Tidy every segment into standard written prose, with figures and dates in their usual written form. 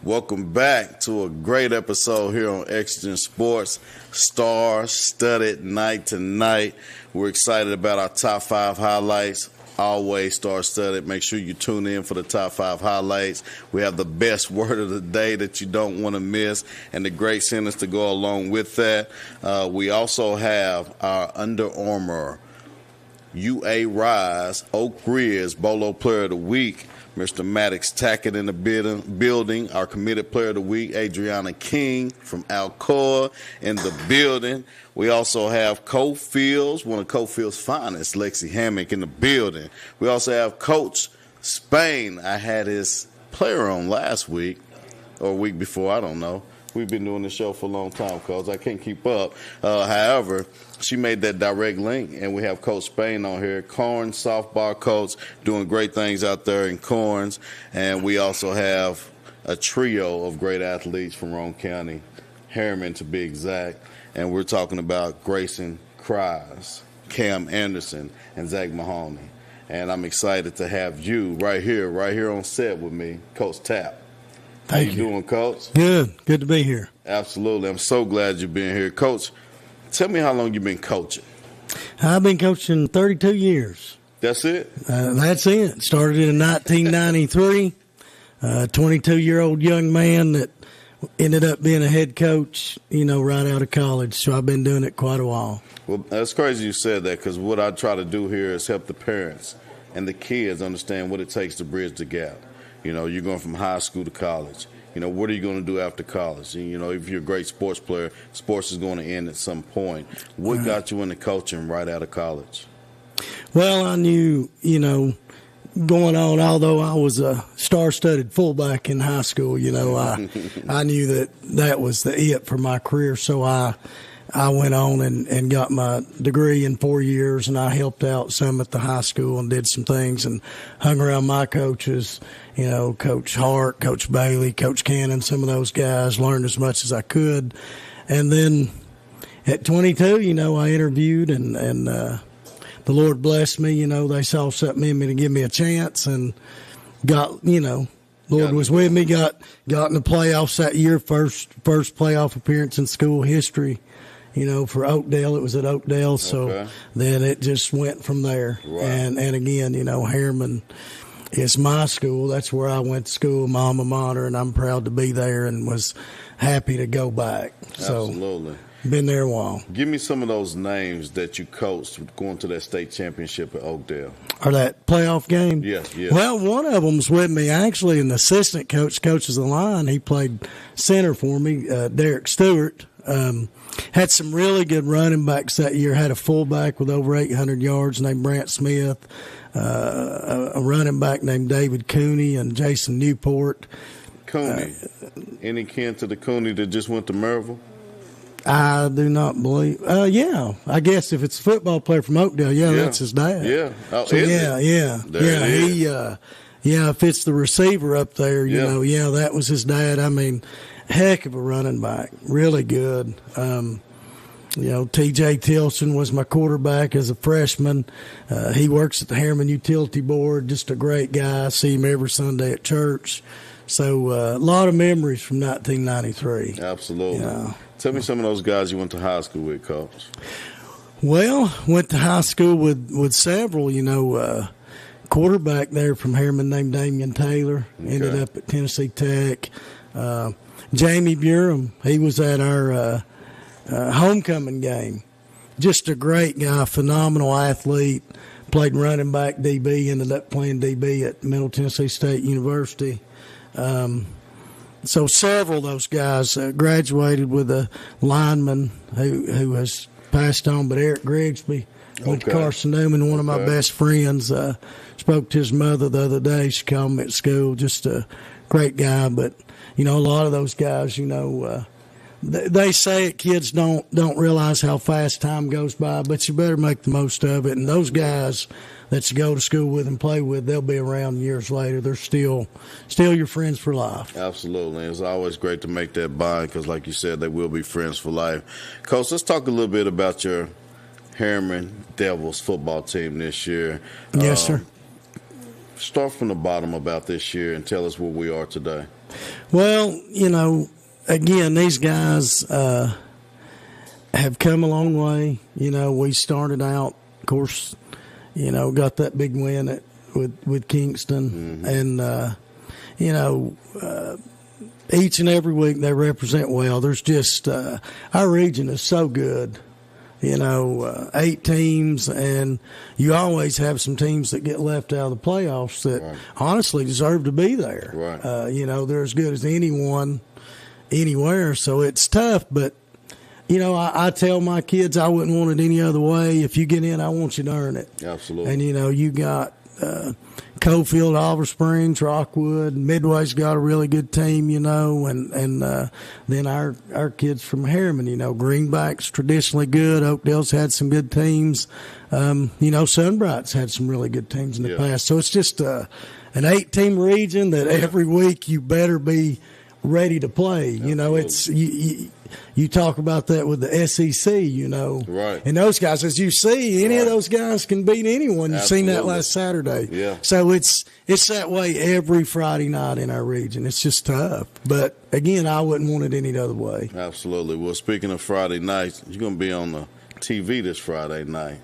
Welcome back to a great episode here on Exigent Sports. Star-studded night tonight. We're excited about our top 5 highlights. Always star-studded. Make sure you tune in for the top 5 highlights. We have the best word of the day that you don't want to miss and the great sentence to go along with that. We also have our Under Armour UA Rise Oak Ridge Bolo Player of the Week. Mr. Maddox Tackett in the building. Our committed player of the week, Adriana King from Alcoa in the building. We also have Cofields, one of Cofield's finest, Lexi Hammock in the building. We also have Coach Spain. I had his player on last week or a week before, I don't know. We've been doing this show for a long time, Coach. I can't keep up. However, she made that direct link, and we have Coach Spain on here, Corns softball coach, doing great things out there in Corns. And we also have a trio of great athletes from Roane County, Harriman to be exact. And we're talking about Grayson Cries, Cam Anderson, and Zach Mahoney. And I'm excited to have you right here on set with me, Coach Tapp. How you doing, Coach? Good to be here. Absolutely. I'm so glad you've been here. Coach, tell me how long you've been coaching. I've been coaching 32 years. That's it? That's it. Started in 1993. 22-year-old young man that ended up being a head coach, right out of college. So I've been doing it quite a while. Well, that's crazy you said that, because what I try to do here is help the parents and the kids understand what it takes to bridge the gap. You're going from high school to college. What are you going to do after college? If you're a great sports player, sports is going to end at some point. What got you into coaching right out of college? Well, I knew, going on, although I was a star-studded fullback in high school, I knew that was the it for my career. So I went on and got my degree in 4 years, and I helped out some at the high school and did some things and hung around my coaches, Coach Hart, Coach Bailey, Coach Cannon, some of those guys, learned as much as I could. And then at 22, I interviewed and the Lord blessed me. They saw something in me to give me a chance and got, Lord was with me, got in the playoffs that year, first playoff appearance in school history. For Oakdale, it was at Oakdale, so then it just went from there. Wow. And again, Harriman is my school. That's where I went to school, my alma mater, and I'm proud to be there and was happy to go back. Absolutely. So, been there a while. Give me some of those names that you coached going to that state championship at Oakdale. Or that playoff game? Yes. Well, one of them's with me, actually, an assistant coaches the line. He played center for me, Derek Stewart. Had some really good running backs that year. Had a fullback with over 800 yards named Brant Smith, a running back named David Cooney and Jason Newport. Cooney. Any kin to the Cooney that just went to Maryville? I do not believe. Yeah, I guess if it's a football player from Oakdale, that's his dad. Yeah. Oh, so, if it's the receiver up there, that was his dad. I mean, heck of a running back, really good. T.J. Tilson was my quarterback as a freshman. He works at the Harriman Utility Board, just a great guy. I see him every Sunday at church. So a lot of memories from 1993. Absolutely. Tell me some of those guys you went to high school with, Coach. Well, went to high school with several, quarterback there from Harriman named Damian Taylor, ended up at Tennessee Tech. Jamie Burham, he was at our homecoming game. Just a great guy, phenomenal athlete, played running back DB, ended up playing DB at Middle Tennessee State University. So several of those guys graduated with a lineman who has passed on, but Eric Grigsby went to Carson Newman, one of my best friends. Spoke to his mother the other day. She called me at school. Just a great guy, but a lot of those guys, they say it, kids don't realize how fast time goes by, but you better make the most of it. And those guys that you go to school with and play with, they'll be around years later. They're still your friends for life. Absolutely. It's always great to make that bond because, like you said, they will be friends for life. Coach, let's talk a little bit about your Harriman Devils football team this year. Yes, sir. Start from the bottom about this year and tell us where we are today. Well, again, these guys have come a long way. We started out, of course, got that big win with Kingston. Mm-hmm. And, each and every week they represent well. There's just our region is so good. 8 teams, and you always have some teams that get left out of the playoffs that honestly deserve to be there. Right. They're as good as anyone anywhere, so it's tough. But, I tell my kids I wouldn't want it any other way. If you get in, I want you to earn it. Absolutely. And, you got Cofield, Oliver Springs, Rockwood, Midway's got a really good team, and then our kids from Harriman, Greenback's traditionally good. Oakdale's had some good teams. Sunbright's had some really good teams in the past. So it's just an 8-team region that every week you better be ready to play. It's you talk about that with the SEC, Right. And those guys, as you see, any of those guys can beat anyone. You've seen that last Saturday. Yeah. So it's that way every Friday night in our region. It's just tough. But, again, I wouldn't want it any other way. Absolutely. Well, speaking of Friday nights, you're going to be on the TV this Friday night.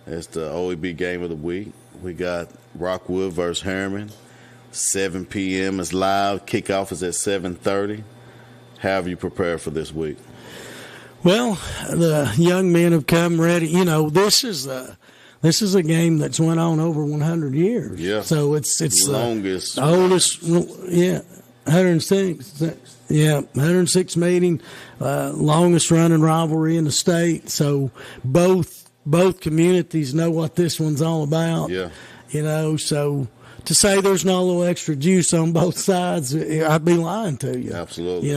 It's the OEB game of the week. We got Rockwood versus Harriman. 7 p.m. is live. Kickoff is at 7:30. How have you prepared for this week? Well, the young men have come ready. This is a game that's went on over 100 years. Yeah. So it's longest, oldest. Yeah, 106. Yeah, 106 meeting, longest running rivalry in the state. So both communities know what this one's all about. Yeah. So to say there's no little extra juice on both sides, I'd be lying to you. Absolutely.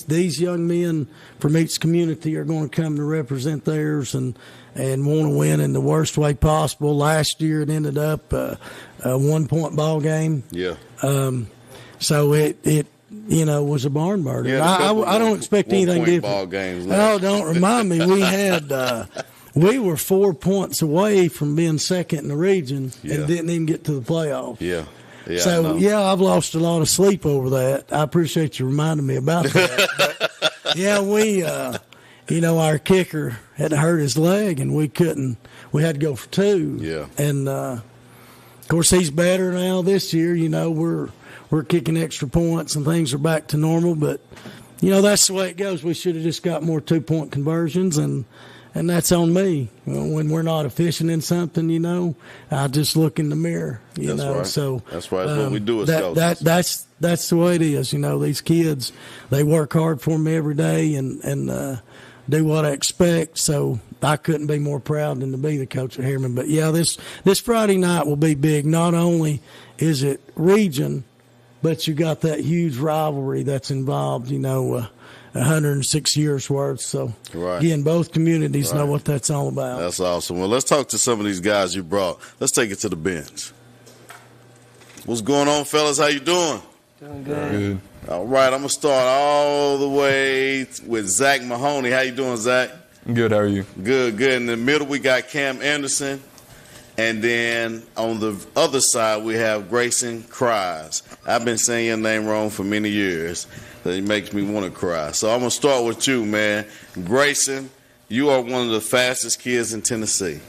These young men from each community are going to come to represent theirs and want to win in the worst way possible. Last year it ended up a 1-point ball game. Yeah. So it was a barn burner. Yeah, I don't expect anything different. Ball games left. Oh, don't remind me. We had. We were 4 points away from being second in the region and didn't even get to the playoffs. Yeah. So, I've lost a lot of sleep over that. I appreciate you reminding me about that. But, we, our kicker had hurt his leg, and we had to go for 2. Yeah. And, of course, he's better now this year. We're kicking extra points, and things are back to normal. But, that's the way it goes. We should have just got more 2-point conversions, and that's on me. When we're not efficient in something, I just look in the mirror. Right. So that's right. That's what we do as coaches. That's the way it is. These kids, they work hard for me every day and do what I expect. So I couldn't be more proud than to be the coach at Harriman. But this Friday night will be big. Not only is it region, but you got that huge rivalry that's involved. 106 years worth. So, again, both communities know what that's all about. That's awesome. Well, let's talk to some of these guys you brought. Let's take it to the bench. What's going on, fellas? How you doing? Doing good. All right, I'm going to start all the way with Zach Mahoney. How you doing, Zach? Good. How are you? Good. In the middle, we got Cam Anderson. And then on the other side, we have Grayson Cries. I've been saying your name wrong for many years. It makes me want to cry. So I'm going to start with you, man. Grayson, you are one of the fastest kids in Tennessee.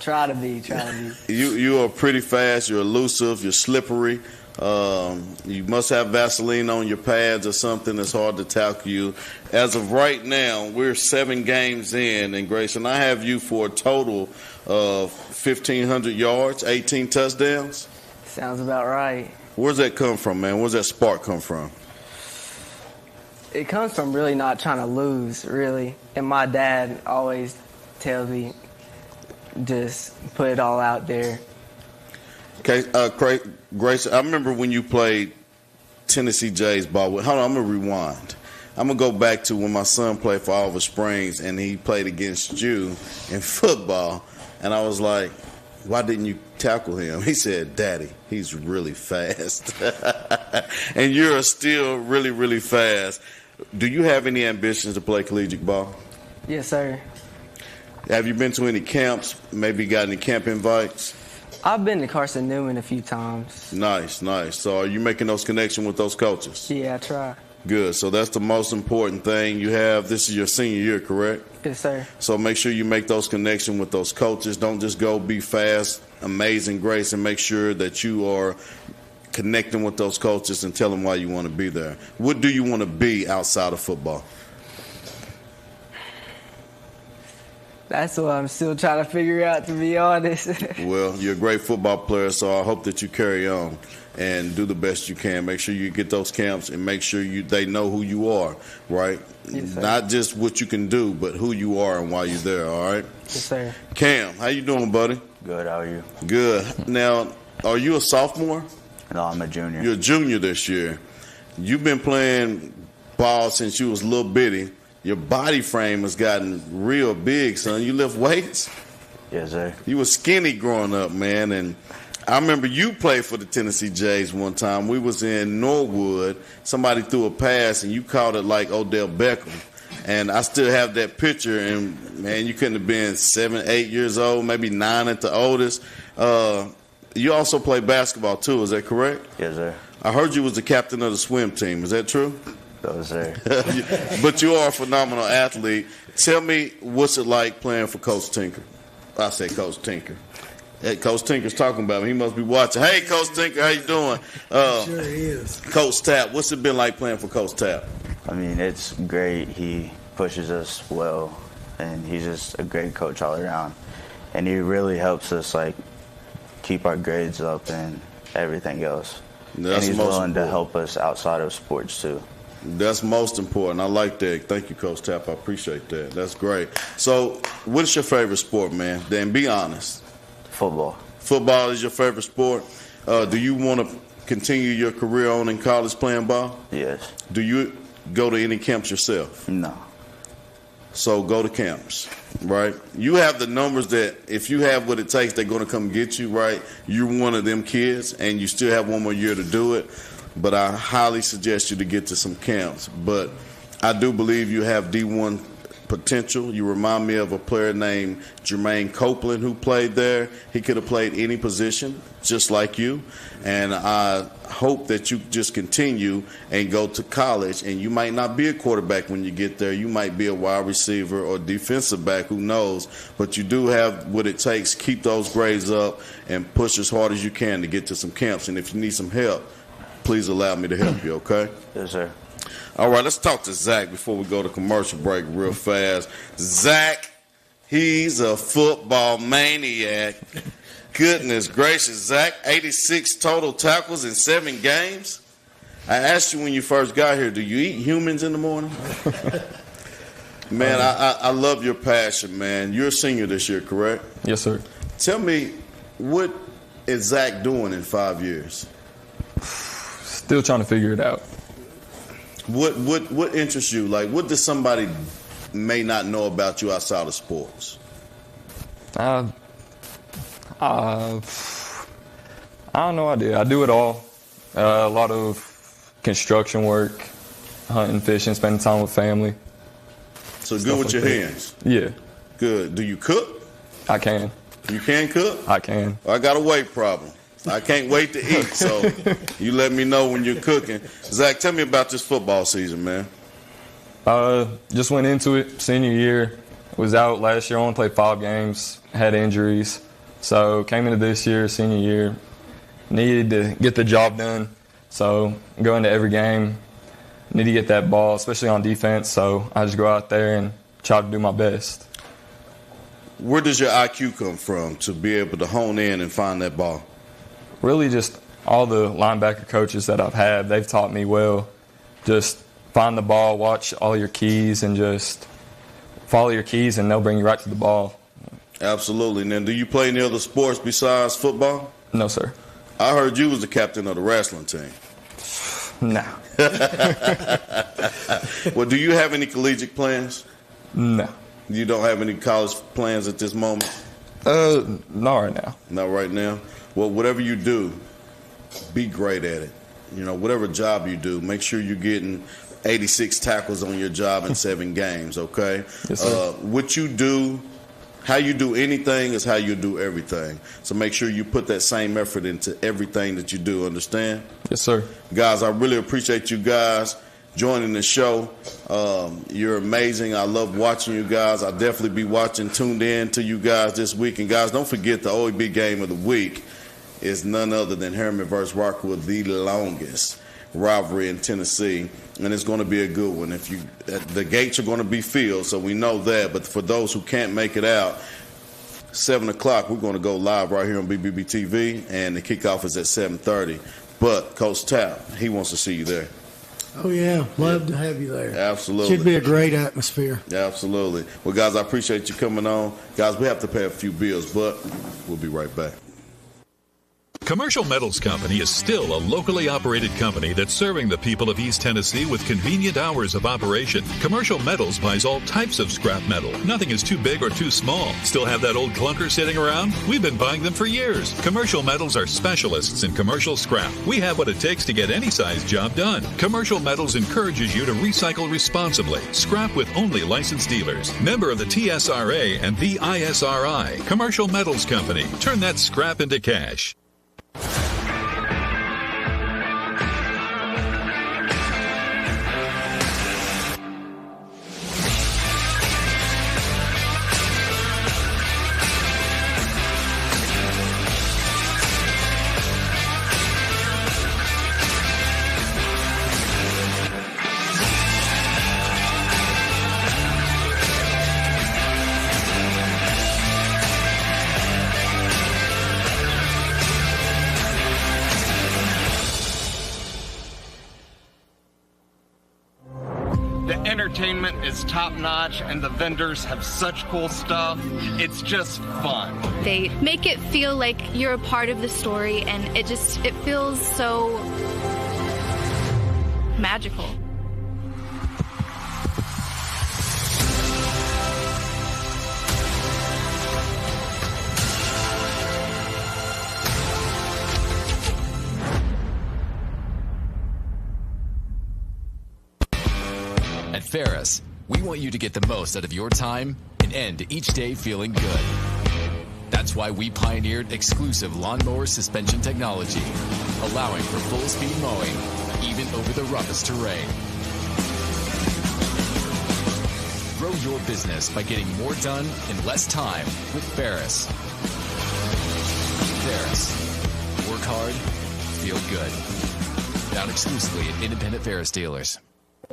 Try to be. You are pretty fast. You're elusive. You're slippery. You must have Vaseline on your pads or something that's hard to tackle you. As of right now, we're 7 games in, and Grayson, I have you for a total of 1,500 yards, 18 touchdowns. Sounds about right. Where's that come from, man? Where's that spark come from? It comes from really not trying to lose, really. And my dad always tells me, just put it all out there. Okay, Grace, I remember when you played Tennessee Jays ball. Hold on, I'm going to rewind. I'm going to go back to when my son played for Oliver Springs, and he played against you in football. And I was like, why didn't you tackle him? He said, Daddy, he's really fast. And you're still really, really fast. Do you have any ambitions to play collegiate ball? Yes, sir. Have you been to any camps, maybe got any camp invites? I've been to Carson Newman a few times. Nice, nice. So are you making those connections with those coaches? Yeah, I try. Good. So that's the most important thing you have. This is your senior year, correct? Yes, sir. So make sure you make those connections with those coaches. Don't just go be fast, amazing grace, and make sure that you are connecting with those coaches and tell them why you want to be there. What do you want to be outside of football? That's what I'm still trying to figure out, to be honest. Well, you're a great football player, so I hope that you carry on and do the best you can. Make sure you get those camps and make sure they know who you are, right? Yes, sir. Not just what you can do, but who you are and why you're there, all right? Yes, sir. Cam, how you doing, buddy? Good, how are you? Good. Now, are you a sophomore? No, I'm a junior. You're a junior this year. You've been playing ball since you was a little bitty. Your body frame has gotten real big, son. You lift weights? Yes, sir. You were skinny growing up, man, and I remember you played for the Tennessee Jays one time. We was in Norwood. Somebody threw a pass, and you caught it like Odell Beckham. And I still have that picture, and, man, you couldn't have been 7, 8 years old, maybe 9 at the oldest. You also play basketball, too. Is that correct? Yes, sir. I heard you was the captain of the swim team. Is that true? No, sir. But you are a phenomenal athlete. Tell me, what's it like playing for Coach Tinker? I say Coach Tinker. Hey, Coach Tinker's talking about me. He must be watching. Hey, Coach Tinker, how you doing? Sure is. Coach Tapp, what's it been like playing for Coach Tapp? I mean, it's great. He pushes us well, and he's just a great coach all around. And he really helps us, like, keep our grades up and everything else. And he's willing to help us outside of sports, too. That's most important. I like that. Thank you, Coach Tapp. I appreciate that. That's great. So, what is your favorite sport, man? Then be honest. Football. Football is your favorite sport. Do you want to continue your career on in college playing ball? Yes. Do you go to any camps yourself? No. So go to camps, right? You have the numbers that if you have what it takes, they're going to come get you, right? You're one of them kids, and you still have one more year to do it. But I highly suggest you to get to some camps. But I do believe you have D1 potential. You remind me of a player named Jermaine Copeland who played there. He could have played any position just like you. And I hope that you just continue and go to college. And you might not be a quarterback when you get there. You might be a wide receiver or defensive back, who knows. But you do have what it takes. Keep those grades up and push as hard as you can to get to some camps. And if you need some help, please allow me to help you, okay? Yes, sir. All right, let's talk to Zach before we go to commercial break real fast. Zach, he's a football maniac. Goodness gracious, Zach, 86 total tackles in 7 games. I asked you when you first got here, do you eat humans in the morning? Man, I love your passion, man. You're a senior this year, correct? Yes, sir. Tell me, what is Zach doing in 5 years? Still trying to figure it out. What interests you? Like, what does somebody may not know about you outside of sports? I have no idea. I do it all. A lot of construction work, hunting, fishing, spending time with family. So good with your hands? Yeah. Good. Do you cook? I can. You can cook? I can. I got a weight problem. I can't wait to eat, so you let me know when you're cooking. Zach, tell me about this football season, man. Just went into it senior year. Was out last year, only played 5 games, had injuries. So came into this year, senior year, needed to get the job done. So go into every game, need to get that ball, especially on defense. So I just go out there and try to do my best. Where does your IQ come from to be able to hone in and find that ball? Really just all the linebacker coaches that I've had, they've taught me well. Just find the ball, watch all your keys, and just follow your keys, and they'll bring you right to the ball. Absolutely. And then do you play any other sports besides football? No, sir. I heard you was the captain of the wrestling team. No. Well, do you have any collegiate plans? No. You don't have any college plans at this moment? Not right now. Not right now? Well, whatever you do, be great at it. You know, whatever job you do, make sure you're getting 86 tackles on your job in 7 games, okay? Yes, sir. What you do How you do anything is how you do everything. So make sure you put that same effort into everything that you do. Understand? Yes, sir. Guys, I really appreciate you guys joining the show. You're amazing. I love watching you guys. I'll definitely be watching, tuned in to you guys this week. And, guys, don't forget the OEB game of the week is none other than Harriman versus Rockwood, the longest rivalry in Tennessee. And it's going to be a good one. The gates are going to be filled, so we know that. But for those who can't make it out, 7 o'clock, we're going to go live right here on BBB TV, and the kickoff is at 7:30. But Coach Tapp, he wants to see you there. Oh, yeah. Love to have you there. Absolutely. Should be a great atmosphere. Absolutely. Well, guys, I appreciate you coming on. Guys, we have to pay a few bills, but we'll be right back. Commercial Metals Company is still a locally operated company that's serving the people of East Tennessee with convenient hours of operation. Commercial Metals buys all types of scrap metal. Nothing is too big or too small. Still have that old clunker sitting around? We've been buying them for years. Commercial Metals are specialists in commercial scrap. We have what it takes to get any size job done. Commercial Metals encourages you to recycle responsibly. Scrap with only licensed dealers. Member of the TSRA and the ISRI. Commercial Metals Company. Turn that scrap into cash. Entertainment is top notch and the vendors have such cool stuff. It's just fun. They make it feel like you're a part of the story, and it feels so magical. At Ferris, we want you to get the most out of your time and end each day feeling good. That's why we pioneered exclusive lawnmower suspension technology, allowing for full-speed mowing, even over the roughest terrain. Grow your business by getting more done in less time with Ferris. Ferris. Work hard, feel good. Found exclusively at independent Ferris dealers.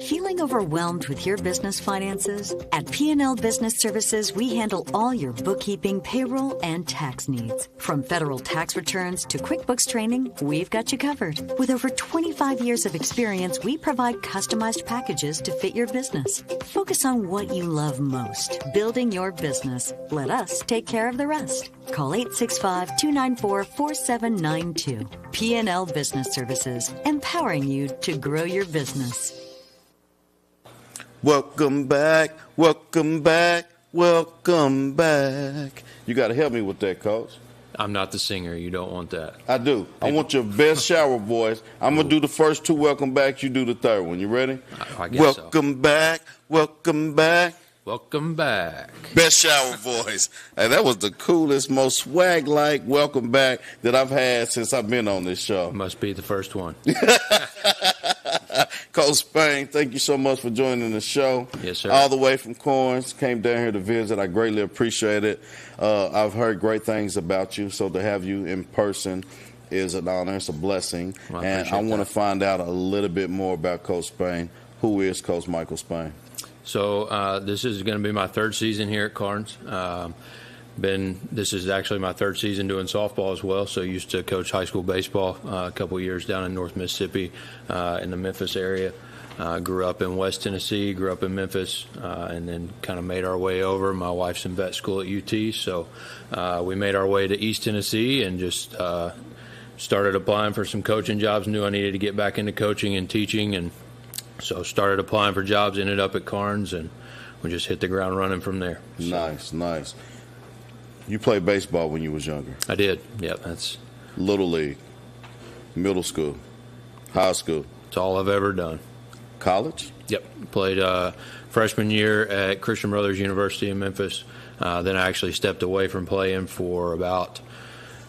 Feeling overwhelmed with your business finances? At P&L Business Services, we handle all your bookkeeping, payroll, and tax needs. From federal tax returns to QuickBooks training, we've got you covered. With over 25 years of experience, we provide customized packages to fit your business. Focus on what you love most, building your business. Let us take care of the rest. Call 865-294-4792. P&L Business Services, empowering you to grow your business. Welcome back, welcome back, welcome back. You got to help me with that, Coach. I'm not the singer. You don't want that. I do. I want your best shower voice. I'm going to do the first two welcome backs. You do the third one. You ready? I guess welcome back, welcome back. Welcome back. Best shower voice. Hey, that was the coolest, most swag-like welcome back that I've had since I've been on this show. Must be the first one. Coach Spain, thank you so much for joining the show. Yes, sir. All the way from Corns, came down here to visit. I greatly appreciate it. I've heard great things about you, so to have you in person is an honor. It's a blessing. Well, and I want to find out a little bit more about Coach Spain. Who is Coach Michael Spain? So this is going to be my third season here at Carnes. This is actually my third season doing softball as well. So used to coach high school baseball a couple of years down in North Mississippi in the Memphis area. Grew up in West Tennessee, grew up in Memphis, and then kind of made our way over. My wife's in vet school at UT, so we made our way to East Tennessee and just started applying for some coaching jobs. Knew I needed to get back into coaching and teaching, and so started applying for jobs, ended up at Carnes, and we just hit the ground running from there. So. Nice. You played baseball when you was younger. I did. Yep, that's Little league, middle school, high school. It's all I've ever done. college? Yep. Played freshman year at Christian Brothers University in Memphis. Then I actually stepped away from playing for about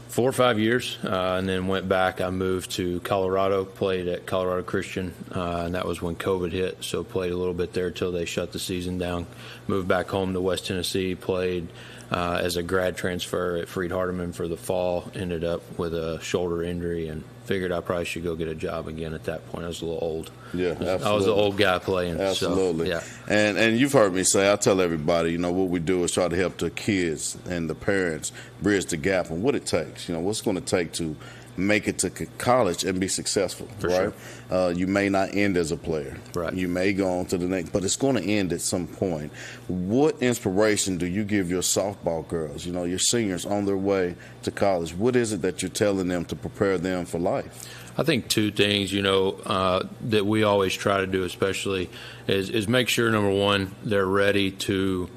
4 or 5 years, and then went back. I moved to Colorado, played at Colorado Christian, and that was when COVID hit, so played a little bit there till they shut the season down. Moved back home to West Tennessee, played as a grad transfer at Freed Hardeman for the fall, ended up with a shoulder injury, and figured I probably should go get a job again at that point. I was a little old. Yeah, absolutely. I was the old guy playing. Absolutely. So, yeah. And you've heard me say, I tell everybody, what we do is try to help the kids and the parents bridge the gap on what it takes. What's going to take to make it to college and be successful, For right? sure. You may not end as a player. Right. You may go on to the next, but it's going to end at some point. What inspiration do you give your softball girls, your seniors on their way to college? What is it that you're telling them to prepare them for life? I think two things, that we always try to do, especially, is make sure, number one, they're ready to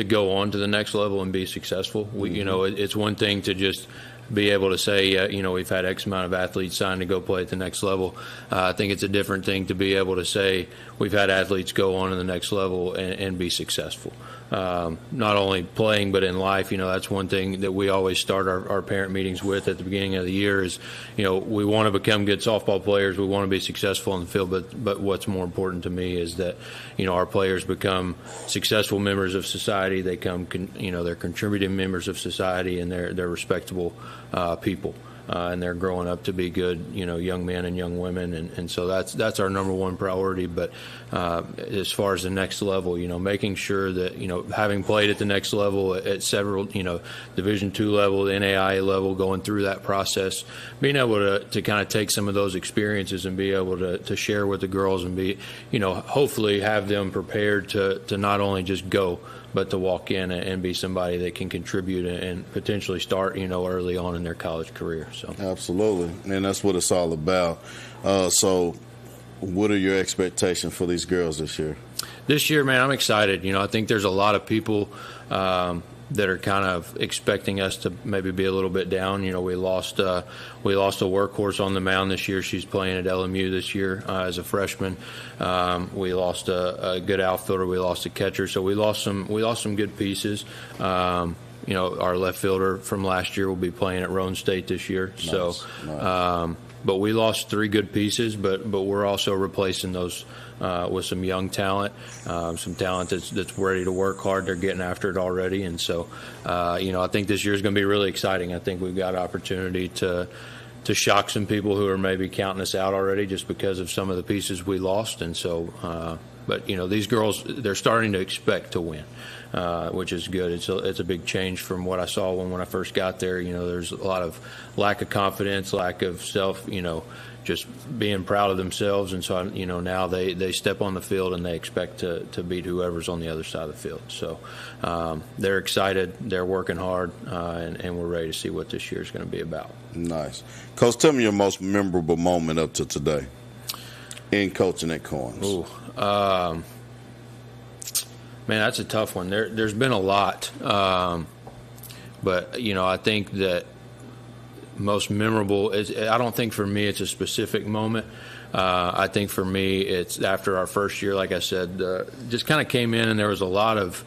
go on to the next level and be successful. It's one thing to just be able to say, we've had X amount of athletes signed to go play at the next level. I think it's a different thing to be able to say we've had athletes go on to the next level and be successful. Not only playing, but in life. That's one thing that we always start our parent meetings with at the beginning of the year is, we want to become good softball players. We want to be successful in the field, but what's more important to me is that, our players become successful members of society. They they're contributing members of society, and they're respectable people. And they're growing up to be good, young men and young women, and so that's our number one priority. But as far as the next level, making sure that having played at the next level at several, Division II level, the NAIA level, going through that process, being able to kind of take some of those experiences and be able to share with the girls and be, hopefully have them prepared to not only just go, but to walk in and be somebody that can contribute and potentially start, early on in their college career. So absolutely, and that's what it's all about. So, what are your expectations for these girls this year? This year, man, I'm excited. I think there's a lot of people that are kind of expecting us to maybe be a little bit down. We lost a workhorse on the mound this year. She's playing at LMU this year as a freshman. We lost a good outfielder. We lost a catcher. So we lost some good pieces. Our left fielder from last year will be playing at Roane State this year. Nice. So, but we lost 3 good pieces. But we're also replacing those with some young talent, some talent that's ready to work hard. They're getting after it already, and so I think this year is going to be really exciting. I think we've got an opportunity to shock some people who are maybe counting us out already just because of some of the pieces we lost, and so. But these girls, they're starting to expect to win, which is good. It's a big change from what I saw when I first got there. There's a lot of lack of confidence, lack of self, just being proud of themselves, and so now they step on the field and they expect to beat whoever's on the other side of the field. So they're excited, they're working hard, and we're ready to see what this year is going to be about. Nice, Coach. Tell me your most memorable moment up to today in coaching at Corns. Ooh. Man, that's a tough one. There's been a lot, but I think that most memorable is, I don't think for me it's a specific moment. I think for me it's after our first year, like I said, just kind of came in and there was a lot of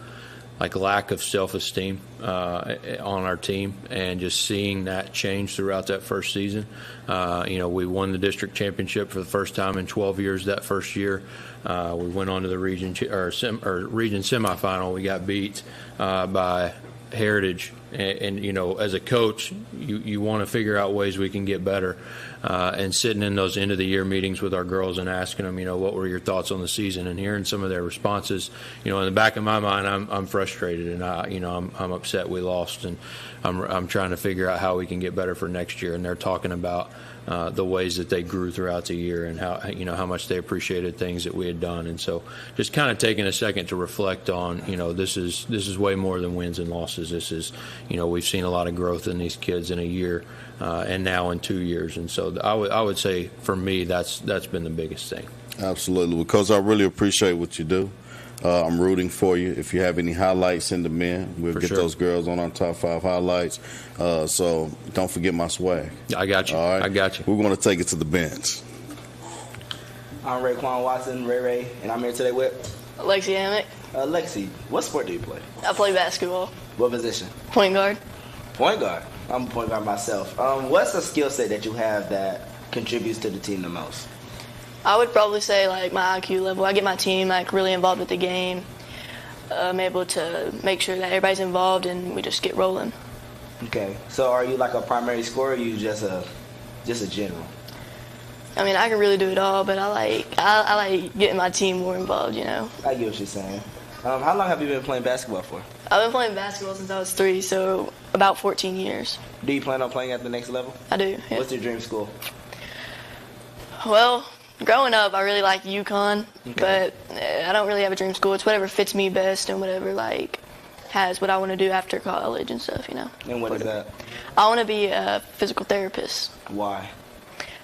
lack of self-esteem on our team, and just seeing that change throughout that first season. We won the district championship for the first time in 12 years that first year. We went on to the region semifinal. We got beat by Heritage, and as a coach, you want to figure out ways we can get better. And sitting in those end of the year meetings with our girls and asking them, what were your thoughts on the season, and hearing some of their responses, in the back of my mind, I'm frustrated, and I'm upset we lost, and I'm trying to figure out how we can get better for next year. And they're talking about the ways that they grew throughout the year, and how much they appreciated things that we had done. And so just kind of taking a second to reflect on, this is way more than wins and losses. This is, we've seen a lot of growth in these kids in a year, and now in 2 years. And so I would say for me that's been the biggest thing. Absolutely, because I really appreciate what you do. I'm rooting for you. If you have any highlights, send them in. We'll get those girls on our top 5 highlights. So don't forget my swag. I got you. All right? I got you. We're going to take it to the bench. I'm Raekwon Watson, Ray, and I'm here today with Lexi Hammock. Lexi, what sport do you play? I play basketball. What position? Point guard. Point guard. I'm a point guard myself. What's a skill set that you have that contributes to the team the most? I would probably say like my IQ level. I get my team like really involved with the game. I'm able to make sure that everybody's involved and we just get rolling. Okay. So are you like a primary scorer or are you just a general? I mean, I can really do it all, but I like getting my team more involved, you know. I get what you're saying. How long have you been playing basketball for? I've been playing basketball since I was 3, so about 14 years. Do you plan on playing at the next level? I do, yeah. What's your dream school? Well, growing up, I really liked UConn, but I don't really have a dream school. It's whatever fits me best and whatever, like, has what I want to do after college and stuff, you know. And what is that? I want to be a physical therapist. Why?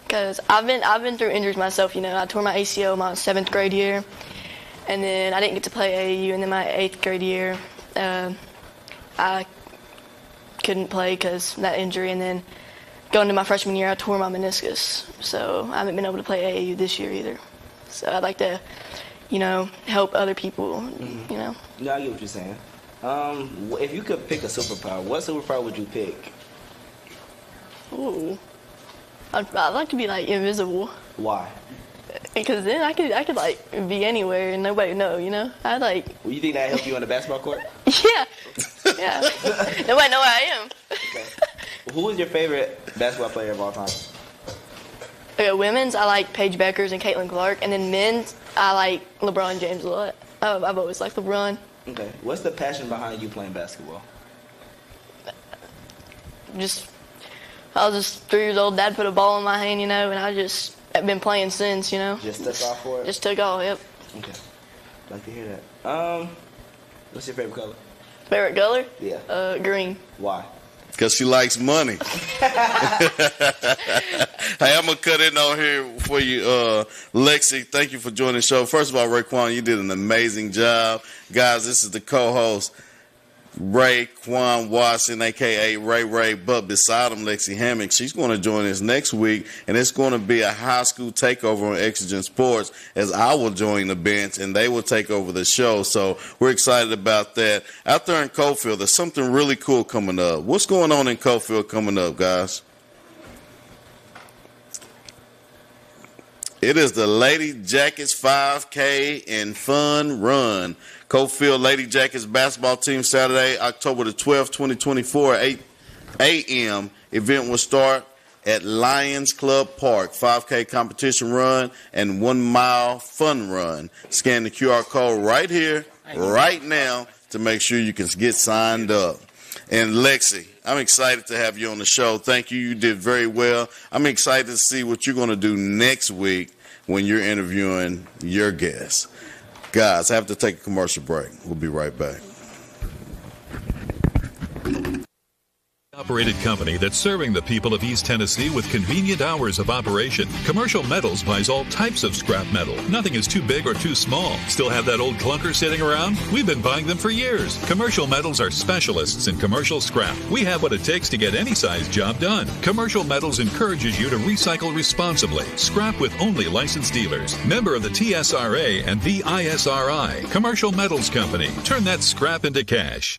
Because I've been through injuries myself, you know. I tore my ACL my 7th grade year, and then I didn't get to play AAU, and then my 8th grade year, I couldn't play because that injury, and then going into my freshman year, I tore my meniscus, so I haven't been able to play AAU this year either. So I'd like to, you know, help other people, you know. Yeah, I get what you're saying. If you could pick a superpower, what superpower would you pick? Ooh. I'd like to be like invisible. Why? Because then I could like be anywhere and nobody would know, you know. I like. Well, you think that help you on the basketball court? Yeah. Nobody know where I am. Okay. Who is your favorite basketball player of all time? Okay, women's I like Paige Beckers and Caitlin Clark, and then men's I like LeBron James a lot. I've always liked LeBron. Okay. What's the passion behind you playing basketball? I was just 3 years old. Dad put a ball in my hand, you know, and I've been playing since, you know. Just took off for it? Just took off, yep. Okay. Like to hear that. What's your favorite color? Favorite color? Yeah. Green. Why? Because she likes money. Hey, I'm going to cut in on here for you. Lexi, thank you for joining the show. First of all, Raekwon, you did an amazing job. Guys, this is the co-host, Raekwon Watson, a.k.a. Ray, but beside him, Lexi Hammock. She's going to join us next week, and it's going to be a high school takeover on Exigent Sports as I will join the bench, and they will take over the show. So we're excited about that. Out there in Cofield, there's something really cool coming up. What's going on in Cofield coming up, guys? It is the Lady Jackets 5K and Fun Run. Cofield Lady Jackets basketball team Saturday, October the 12th, 2024, 8 a.m. Event will start at Lions Club Park. 5K competition run and 1 mile fun run. Scan the QR code right here, right now, to make sure you can get signed up. And Lexi, I'm excited to have you on the show. Thank you. You did very well. I'm excited to see what you're going to do next week when you're interviewing your guests. Guys, I have to take a commercial break. We'll be right back. Operated company that's serving the people of East Tennessee with convenient hours of operation. Commercial Metals buys all types of scrap metal. Nothing is too big or too small. Still have that old clunker sitting around? We've been buying them for years. Commercial Metals are specialists in commercial scrap. We have what it takes to get any size job done. Commercial Metals encourages you to recycle responsibly. Scrap with only licensed dealers. Member of the TSRA and the ISRI. Commercial Metals Company. Turn that scrap into cash.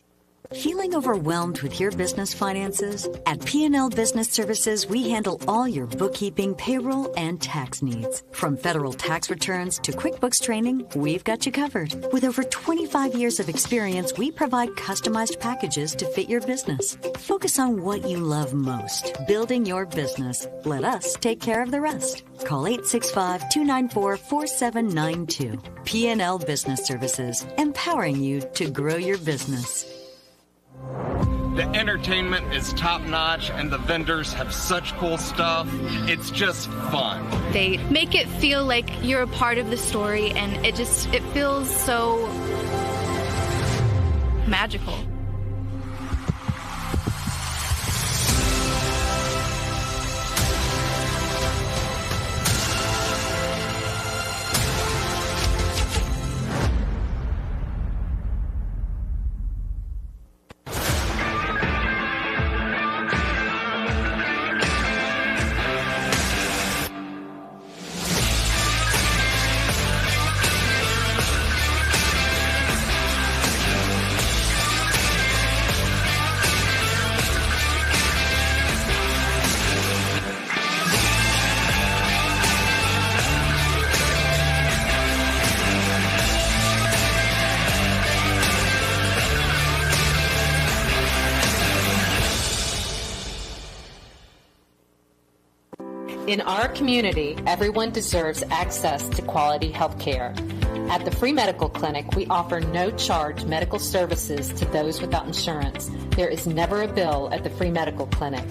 Feeling overwhelmed with your business finances? At P&L Business Services, we handle all your bookkeeping, payroll, and tax needs. From federal tax returns to QuickBooks training, we've got you covered. With over 25 years of experience, we provide customized packages to fit your business. Focus on what you love most, building your business. Let us take care of the rest. Call 865-294-4792. P&L Business Services, empowering you to grow your business. The entertainment is top notch and the vendors have such cool stuff. It's just fun. They make it feel like you're a part of the story, and it feels so magical. In our community, everyone deserves access to quality health care. At the Free Medical Clinic, we offer no-charge medical services to those without insurance. There is never a bill at the Free Medical Clinic.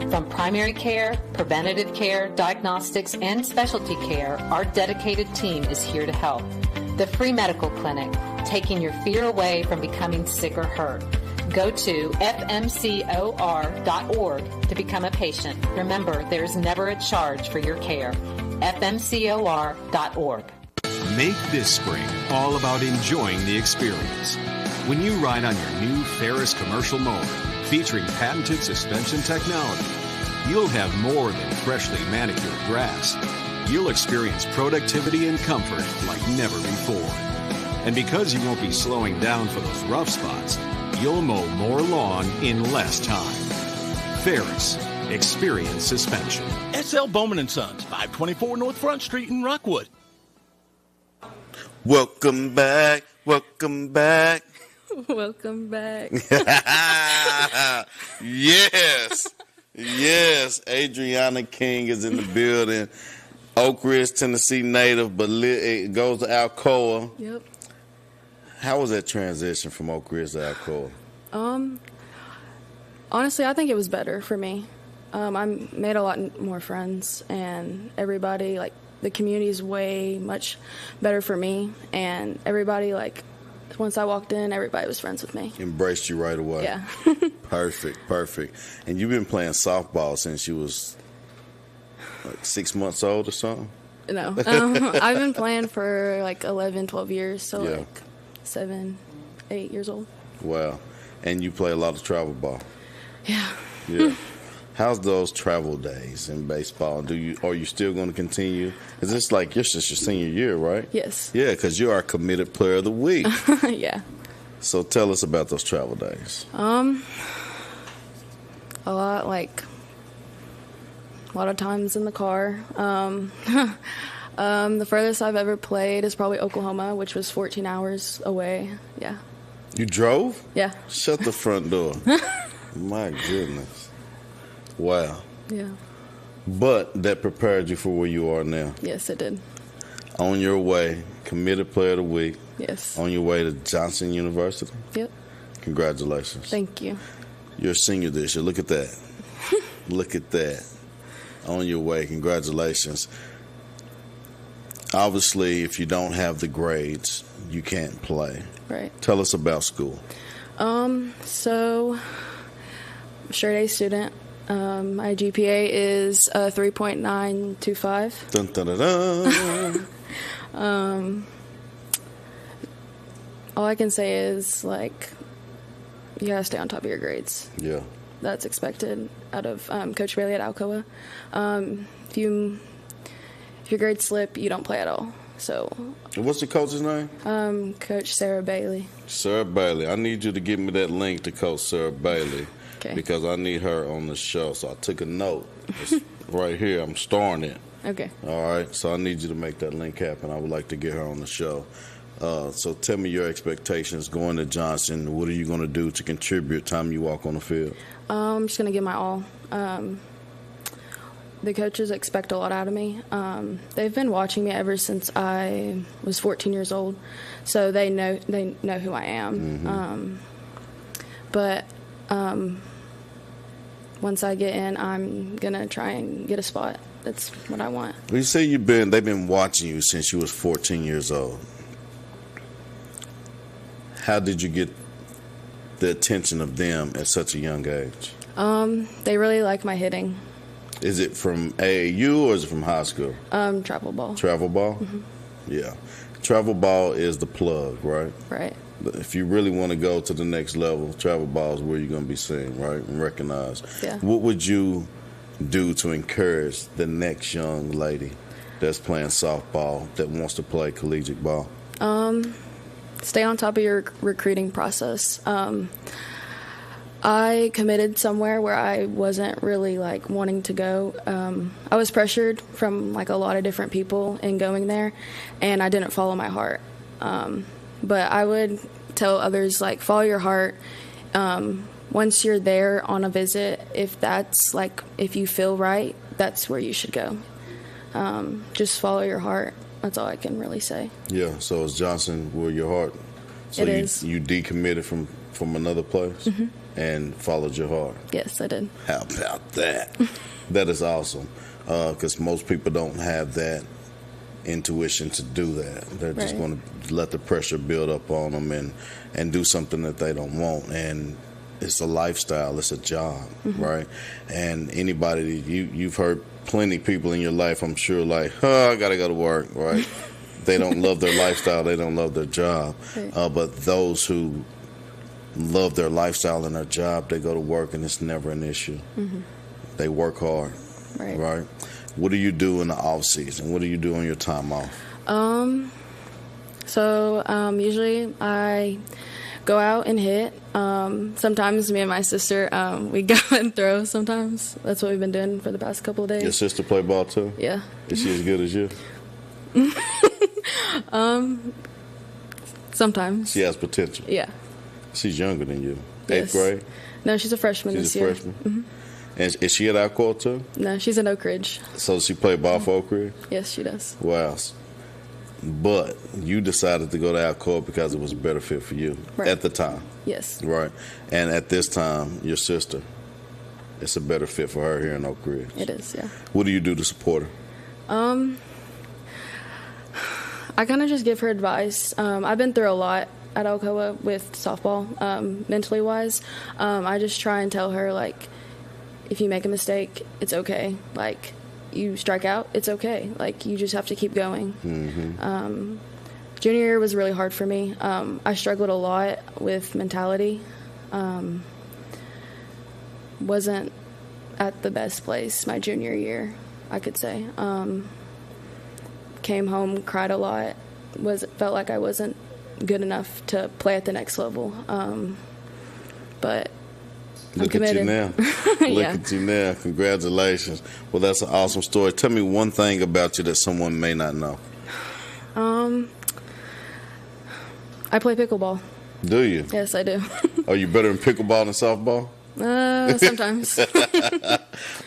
From primary care, preventative care, diagnostics, and specialty care, our dedicated team is here to help. The Free Medical Clinic, taking your fear away from becoming sick or hurt. Go to fmcor.org to become a patient. Remember, there is never a charge for your care. fmcor.org. Make this spring all about enjoying the experience. When you ride on your new Ferris commercial mower, featuring patented suspension technology, you'll have more than freshly manicured grass. You'll experience productivity and comfort like never before. And because you won't be slowing down for those rough spots, you'll mow more lawn in less time. Ferris, experience suspension. SL Bowman & Sons, 524 North Front Street in Rockwood. Welcome back. Welcome back. Welcome back. Yes. Yes. Adriana King is in the building. Oak Ridge, Tennessee native, but it goes to Alcoa. Yep. How was that transition from Oak Ridge to Alcoa? Honestly, I think it was better for me. I made a lot more friends, and everybody, like, the community is way much better for me, and everybody, like, once I walked in, everybody was friends with me. Embraced you right away. Yeah. Perfect. And you've been playing softball since you was like 6 months old or something? No. I've been playing for like 11, 12 years, so yeah. like 7, 8 years old. Wow. And you play a lot of travel ball. Yeah. Yeah. How's those travel days in baseball? Are you still going to continue? Is this like your senior year, right? Yes. Yeah, because you are a committed player of the week. Yeah. So tell us about those travel days. A lot of times in the car. The furthest I've ever played is probably Oklahoma, which was 14 hours away. Yeah. You drove? Yeah. Shut the front door. My goodness. Wow. Yeah. But that prepared you for where you are now. Yes, it did. On your way, committed player of the week. Yes. On your way to Johnson University. Yep. Congratulations. Thank you. You're a senior this year. Look at that. Look at that. On your way. Congratulations. Obviously, if you don't have the grades, you can't play. Right. Tell us about school. So, straight A student. My GPA is 3.925. Dun, dun, dun, dun. All I can say is, like, you gotta stay on top of your grades. Yeah. That's expected out of Coach Bailey at Alcoa. If your grades slip, you don't play at all. So. What's the coach's name? Coach Sarah Bailey. Sarah Bailey. I need you to give me that link to Coach Sarah Bailey. Okay. Because I need her on the show. So I took a note. It's right here. I'm storing it. Okay. All right. So I need you to make that link happen. I would like to get her on the show. So tell me your expectations going to Johnson. What are you going to do to contribute time you walk on the field? I'm just going to give my all. The coaches expect a lot out of me. They've been watching me ever since I was 14 years old, so they know who I am. Mm-hmm. Once I get in, I'm gonna try and get a spot. That's what I want. You say they've been watching you since you was 14 years old. How did you get the attention of them at such a young age? They really like my hitting. Is it from AAU or is it from high school? Travel ball. Travel ball? Mm-hmm. Yeah. Travel ball is the plug, right? Right. But if you really want to go to the next level, travel ball is where you're going to be seen, right, and recognized. Yeah. What would you do to encourage the next young lady that's playing softball that wants to play collegiate ball? Stay on top of your recruiting process. I committed somewhere where I wasn't really, like, wanting to go. I was pressured from, like, a lot of different people in going there, and I didn't follow my heart. But I would tell others, like, follow your heart. Once you're there on a visit, if you feel right, that's where you should go. Just follow your heart. That's all I can really say. Yeah, so is Johnson where your heart? So It is. You decommitted from another place and followed your heart. Yes, I did. How about that? That is awesome. Because most people don't have that intuition to do that. They're just Right. going to let the pressure build up on them and do something that they don't want. And it's a lifestyle. It's a job, right? And anybody, you've heard plenty of people in your life, I'm sure, like, I got to go to work, right? They don't love their lifestyle. They don't love their job. Right. But those who love their lifestyle and their job, they go to work and it's never an issue. They work hard, right? What do you do in the off season? What do you do on your time off? Usually I go out and hit. Sometimes me and my sister, we go and throw sometimes. That's what we've been doing for the past couple of days. Your sister play ball too? Yeah. Is she as good as you? Sometimes. She has potential. Yeah. She's younger than you. Yes. 8th grade? No, she's a freshman She's this a year. freshman? And is she at Alcoa too? No, she's in Oak Ridge. So she played ball for Oak Ridge? Yes, she does. Wow. But you decided to go to Alcoa because it was a better fit for you at the time. Yes. Right. And at this time, your sister, it's a better fit for her here in Oak Ridge. It is, yeah. What do you do to support her? I kind of just give her advice. I've been through a lot at Alcoa with softball, mentally wise. I just try and tell her, like, if you make a mistake, it's okay. Like, you strike out, it's okay. Like, you just have to keep going. Junior year was really hard for me. I struggled a lot with mentality. Wasn't at the best place my junior year, I could say. Came home, cried a lot. Felt like I wasn't good enough to play at the next level. But I'm Look committed. at you now. Look at you now. Congratulations. Well, that's an awesome story. Tell me one thing about you that someone may not know. I play pickleball. Do you? Yes, I do. Are you better in pickleball than softball? Sometimes.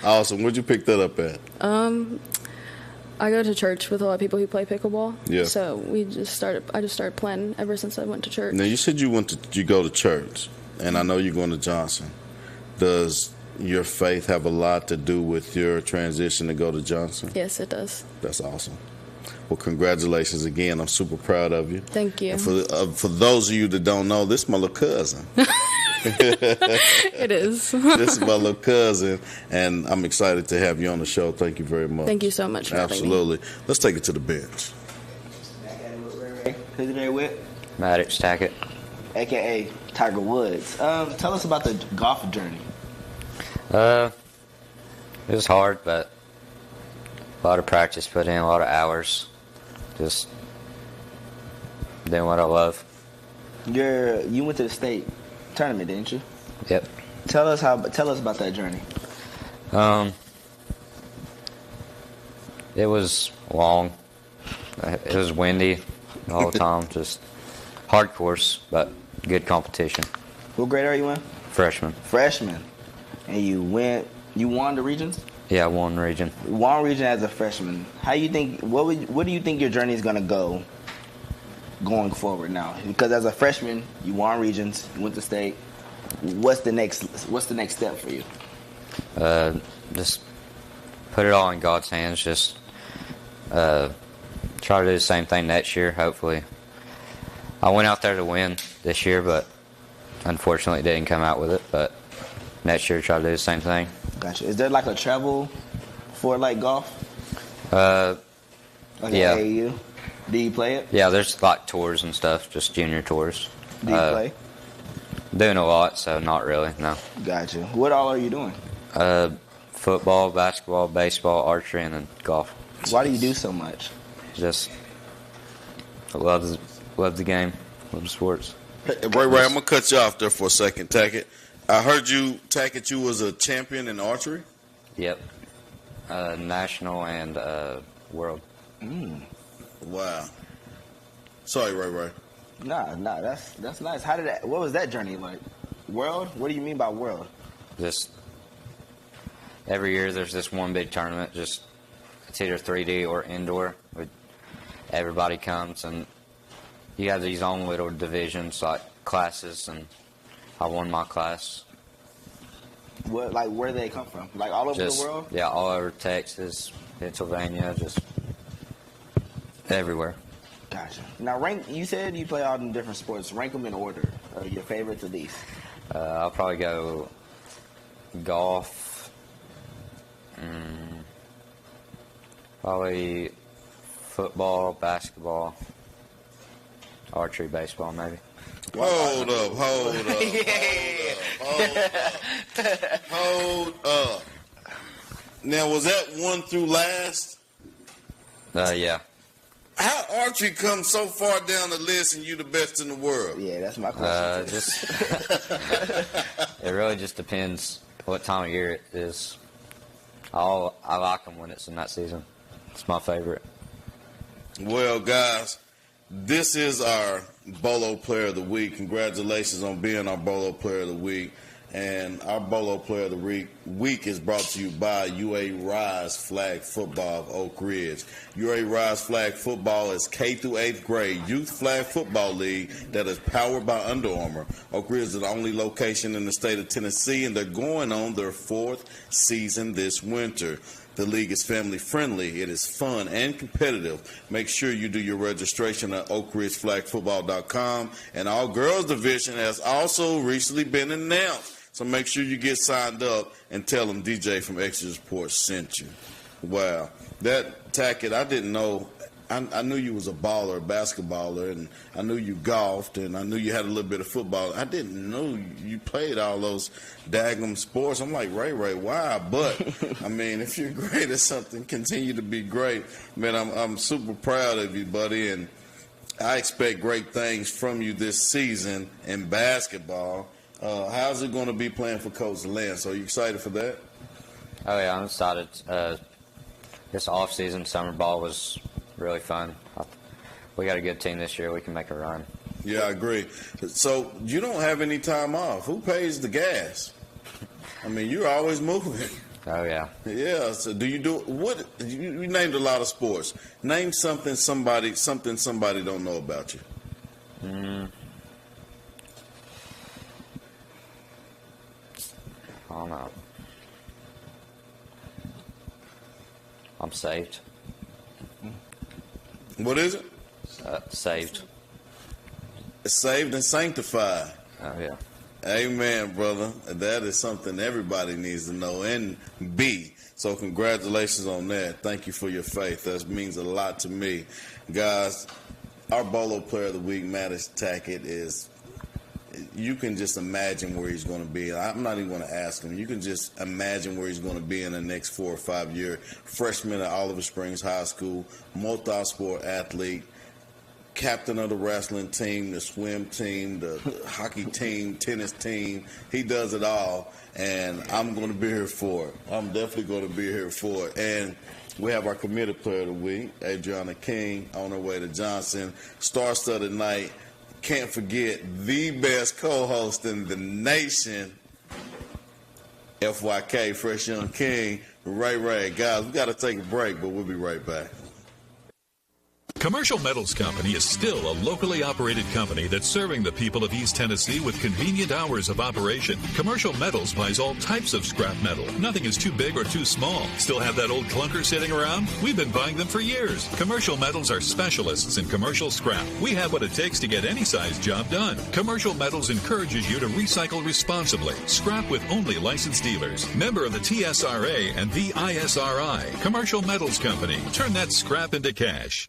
Awesome. Where'd you pick that up at? I go to church with a lot of people who play pickleball. Yeah. So I just started playing ever since I went to church. Now, you said you go to church, and I know you're going to Johnson. Does your faith have a lot to do with your transition to go to Johnson? Yes, it does. That's awesome. Well, congratulations again. I'm super proud of you. Thank you. And for those of you that don't know, this is my little cousin. It is. This is my little cousin, and I'm excited to have you on the show. Thank you very much. Thank you so much for having me. Absolutely. Let's take it to the bench. Who's there with? Maddox Tackett. AKA Tiger Woods. Tell us about the golf journey. It was hard, but a lot of practice put in, a lot of hours. Just doing what I love. You went to the state tournament, didn't you? Yep. Tell us about that journey. It was long. It was windy the whole time. Just hard course, but good competition. What grade are you in? Freshman. Freshman. And you won the regions? Yeah, I won region. Won region as a freshman. What do you think your journey is gonna go going forward now? Because as a freshman, you won regions, you went to state. What's the next step for you? Just put it all in God's hands. Just try to do the same thing next year, hopefully. I went out there to win this year, but unfortunately didn't come out with it. But next year, try to do the same thing. Gotcha. Is there like a travel for like golf? Yeah. AAU? Do you play it? Yeah, there's like tours and stuff, just junior tours. Do you play? Doing a lot, so not really, no. Gotcha. What all are you doing? Football, basketball, baseball, archery, and then golf. Why do you do so much? Just love the game, love sports. Ray, I'm going to cut you off there for a second, Tackett. I heard you was a champion in archery? Yep. National and world. Wow. Sorry, Ray. Nah, that's nice. What was that journey like? World? What do you mean by world? Just every year there's this one big tournament. It's either 3D or indoor. Everybody comes, and you have these own little divisions like classes, and I won my class. Where do they come from? Like all over the world? Yeah, all over Texas, Pennsylvania, just everywhere. Gotcha. Now, you said you play all them different sports. Rank them in order. Your favorites of these. I'll probably go golf. Probably football, basketball, archery, baseball, maybe. Hold up. Now, was that 1 through last? Yeah. How archery comes so far down the list and you the best in the world? Yeah, that's my question. It really just depends what time of year it is. I like them when it's in that season. It's my favorite. Well, guys, this is our Bolo Player of the Week. Congratulations on being our Bolo Player of the Week. And our Bolo Player of the Week is brought to you by UA Rise Flag Football of Oak Ridge. UA Rise Flag Football is K through 8th grade youth flag football league that is powered by Under Armour. Oak Ridge is the only location in the state of Tennessee, and they're going on their 4th season this winter. The league is family friendly. It is fun and competitive. Make sure you do your registration at oakridgeflagfootball.com. And our girls division has also recently been announced. So make sure you get signed up and tell them DJ from Exigent Sports sent you. Wow. That Tackett, I didn't know. I knew you was a baller, a basketballer, and I knew you golfed, and I knew you had a little bit of football. I didn't know you played all those daggum sports. I'm like, Ray, why? But, I mean, if you're great at something, continue to be great. Man, I'm super proud of you, buddy, and I expect great things from you this season in basketball. How's it going to be playing for Coach Lance? Are you excited for that? Oh, yeah, I'm excited. This off-season summer ball was really fun. We got a good team this year. We can make a run. Yeah, I agree. So you don't have any time off. Who pays the gas? I mean, you're always moving. Oh, yeah. Yeah. So do you do what? You named a lot of sports. Name something somebody don't know about you. I don't know. I'm saved. What is it? Saved. Saved and sanctified. Oh, yeah. Amen, brother. That is something everybody needs to know and be. So congratulations on that. Thank you for your faith. That means a lot to me. Guys, our Bolo Player of the Week, Mattis Tackett, is, you can just imagine where he's going to be. I'm not even going to ask him. You can just imagine where he's going to be in the next 4 or 5 years. Freshman at Oliver Springs High School, multi-sport athlete, captain of the wrestling team, the swim team, the hockey team, tennis team. He does it all, and I'm going to be here for it. I'm definitely going to be here for it. And we have our committed player of the week, Adriana King, on her way to Johnson. Star-studded night. Can't forget the best co-host in the nation, FYK, Fresh Young King, Ray. Guys, we got to take a break, but we'll be right back. Commercial Metals Company is still a locally operated company that's serving the people of East Tennessee with convenient hours of operation. Commercial Metals buys all types of scrap metal. Nothing is too big or too small. Still have that old clunker sitting around? We've been buying them for years. Commercial Metals are specialists in commercial scrap. We have what it takes to get any size job done. Commercial Metals encourages you to recycle responsibly. Scrap with only licensed dealers. Member of the TSRA and the ISRI. Commercial Metals Company. Turn that scrap into cash.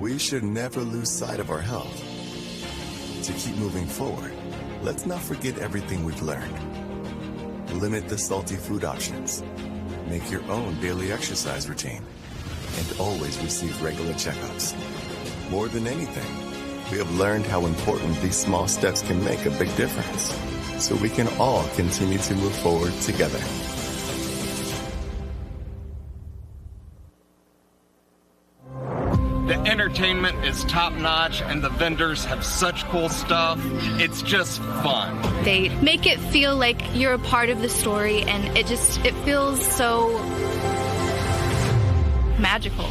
We should never lose sight of our health. to keep moving forward, let's not forget everything we've learned. Limit the salty food options. Make your own daily exercise routine. And always receive regular checkups. More than anything, we have learned how important these small steps can make a big difference. So we can all continue to move forward together. The entertainment is top notch and the vendors have such cool stuff. It's just fun. They make it feel like you're a part of the story, and it feels so magical.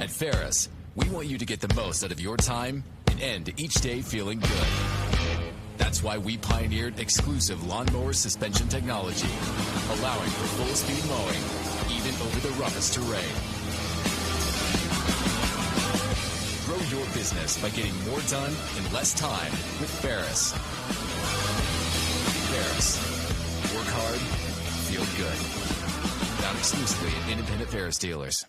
At Ferris, we want you to get the most out of your time and end each day feeling good. That's why we pioneered exclusive lawnmower suspension technology, allowing for full-speed mowing, even over the roughest terrain. Grow your business by getting more done in less time with Ferris. Ferris. Work hard, feel good. Found exclusively at independent Ferris dealers.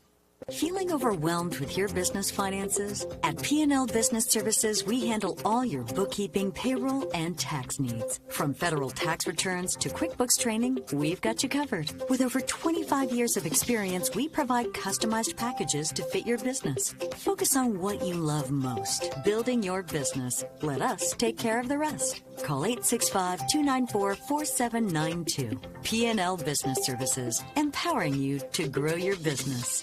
Feeling overwhelmed with your business finances? At P&L Business Services, we handle all your bookkeeping, payroll, and tax needs. From federal tax returns to QuickBooks training, we've got you covered. With over 25 years of experience, we provide customized packages to fit your business. Focus on what you love most, building your business. Let us take care of the rest. Call 865-294-4792. P&L Business Services, empowering you to grow your business.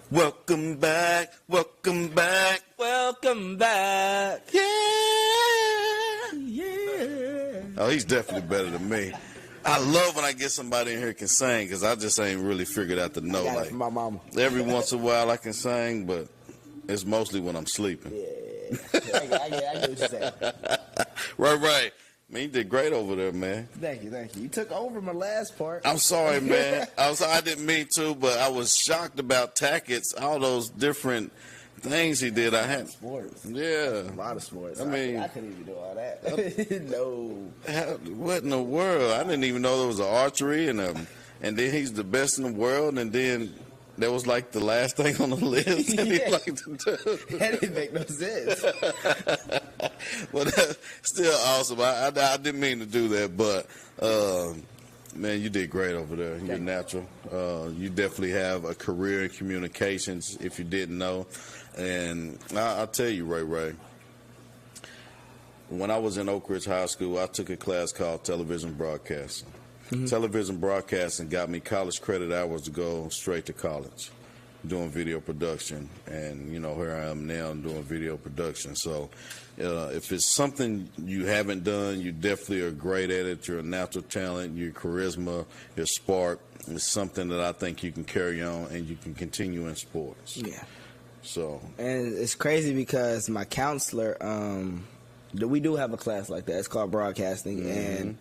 Welcome back, welcome back, welcome back. Yeah. Oh, he's definitely better than me. I love when I get somebody in here who can sing, because I just ain't really figured out the note. Like my mama. Every once in a while I can sing, but it's mostly when I'm sleeping. Yeah. I get what you're saying. Right. Man, you did great over there, man. Thank you. You took over my last part. I'm sorry, man. I didn't mean to, but I was shocked about Tackett's, all those different things he did. I had sports. Yeah. A lot of sports. I mean, I couldn't even do all that. No. What in the world? I didn't even know there was an archery, and then he's the best in the world, and then that was like the last thing on the list that he liked to do. That didn't make no sense. Well, that's still awesome. I didn't mean to do that, but man, you did great over there. You're natural. You definitely have a career in communications, if you didn't know. And I'll tell you, Ray, when I was in Oak Ridge High School, I took a class called television broadcasting. Mm-hmm. Television broadcasting got me college credit hours to go straight to college, doing video production. And, here I am now doing video production. So if it's something you haven't done, you definitely are great at it. You're a natural talent, your charisma, your spark. It's something that I think you can carry on and you can continue in sports. Yeah. So. And it's crazy because my counselor, we do have a class like that. It's called broadcasting. Mm-hmm. And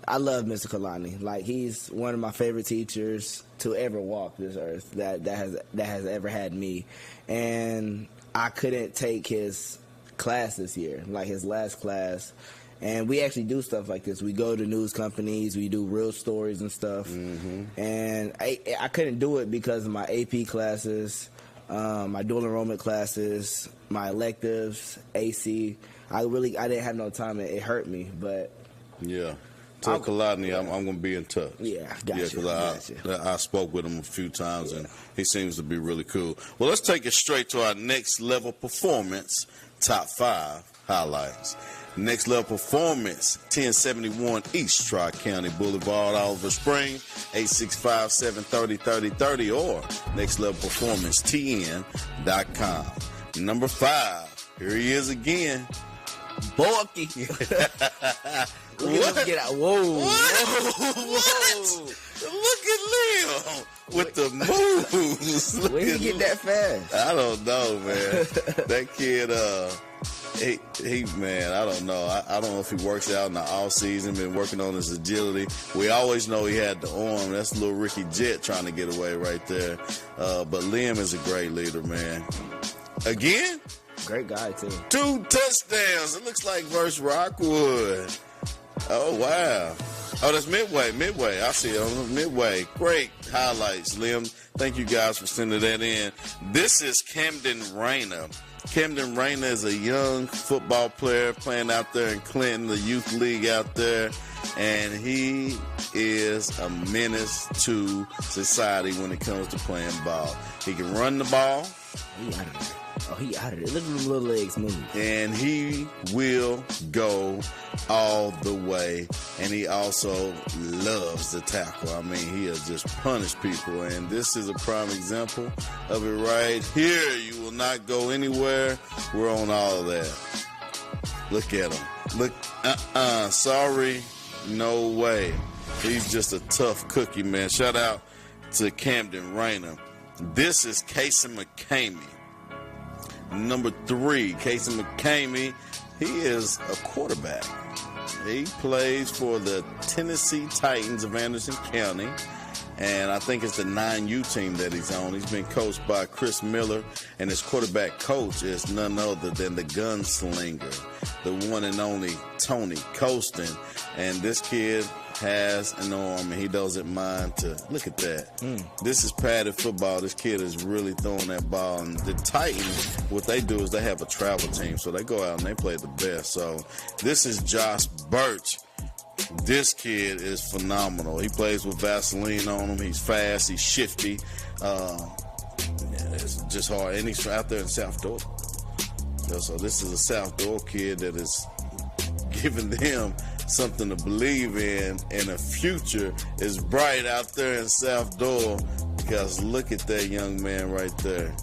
I love Mr. Kalani. Like, he's one of my favorite teachers to ever walk this earth that has ever had me. And I couldn't take his class this year, like his last class. And we actually do stuff like this. We go to news companies, we do real stories and stuff. Mm-hmm. And I couldn't do it because of my AP classes, my dual enrollment classes, my electives, AC. I didn't have no time. It hurt me, but yeah. Tell Kalani I'm going to be in touch. Yeah, gotcha. I spoke with him a few times, and he seems to be really cool. Well, let's take it straight to our next level performance, top 5 highlights. Next level performance, 1071 East Tri-County Boulevard, Oliver Spring, 865-730-3030, or nextlevelperformancetn.com. Number 5, here he is again. Borky. What? Get out. Whoa. What? Look at Liam with the moves. Where did he get that fast? I don't know, man. That kid, man, I don't know. I don't know if he works out in the off season, been working on his agility. We always know he had the arm. That's little Ricky Jett trying to get away right there. But Liam is a great leader, man. Again? Great guy, too. 2 touchdowns. It looks like versus Rockwood. Oh, wow. Oh, that's Midway. I see it on Midway. Great highlights, Lim. Thank you guys for sending that in. This is Camden Rayner. Camden Rayner is a young football player playing out there in Clinton, the youth league out there. And he is a menace to society when it comes to playing ball. He can run the ball. He out of there. Look at them little legs move. And he will go all the way. And he also loves the tackle. I mean, he'll just punish people. And this is a prime example of it right here. You will not go anywhere. We're on all of that. Look at him. Look, sorry. No way. He's just a tough cookie, man. Shout out to Camden Rayner. This is Casey McCamey. Number 3, Casey McCamey. He is a quarterback. He plays for the Tennessee Titans of Anderson County. And I think it's the 9U team that he's on. He's been coached by Chris Miller. And his quarterback coach is none other than the gunslinger, the one and only Tony Colston. And this kid has an arm, and he doesn't mind to look at that. This is padded football. This kid is really throwing that ball. And the Titans, what they do is they have a travel team, so they go out and they play the best. So this is Josh Birch. This kid is phenomenal. He plays with Vaseline on him. He's fast. He's shifty. It's just hard. And he's out there in South Door. So this is a South Door kid that is giving them something to believe in, and the future is bright out there in South Door, because look at that young man right there.